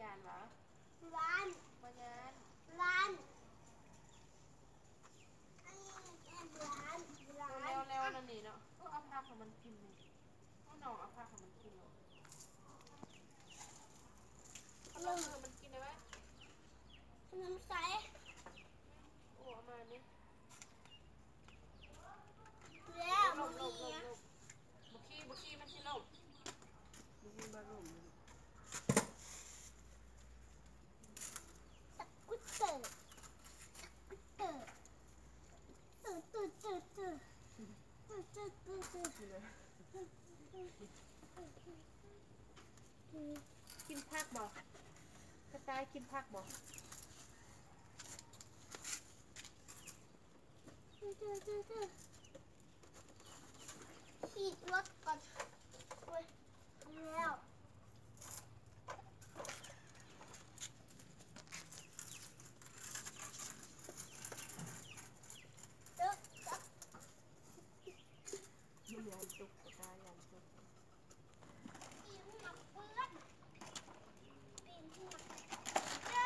ยานวะร้านบ่ยานร้านอันนี้ร้านร้านแล้วนั่นนี่เนาะก็เอาผ้าของมันกินนี่ก็น้องเอาผ้าของมันกินเนาะเอาผ้าของมันกินได้ไหมน้ำใสโอ้เอามานี่แล้วลมีบุกี้มันสิลมบุกี้บาลมตะกุดเตอร์เตอร์ตื่นกินผักบ่กระต่ายกินผักบ่ขี่รถก่อนโอ้ยแล้วเด้อจับยานจุกกระต่ายยานจุกปีนหนักเพื่อนปีนหนักเด้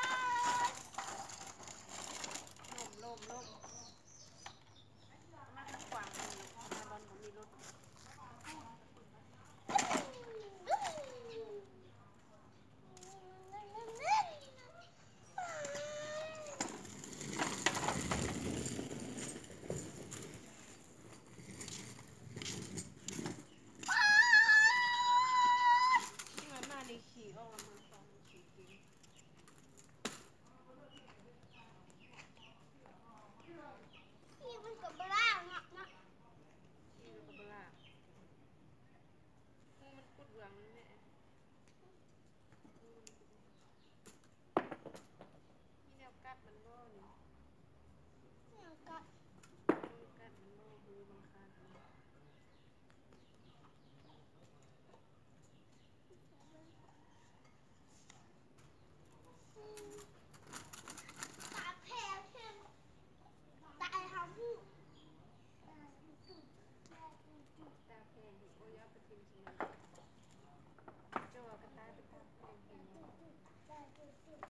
ลมมาให้กวางมีมาบอลผมมีรถที่มันมาในขี่ออกมามันฟังขี่กินขี่มันกับบ้าเนาะ ขี่แล้วก็บลามันกุดเหลืองนี่แม่มีแนวกัดมันก็นี่เนี่ยก็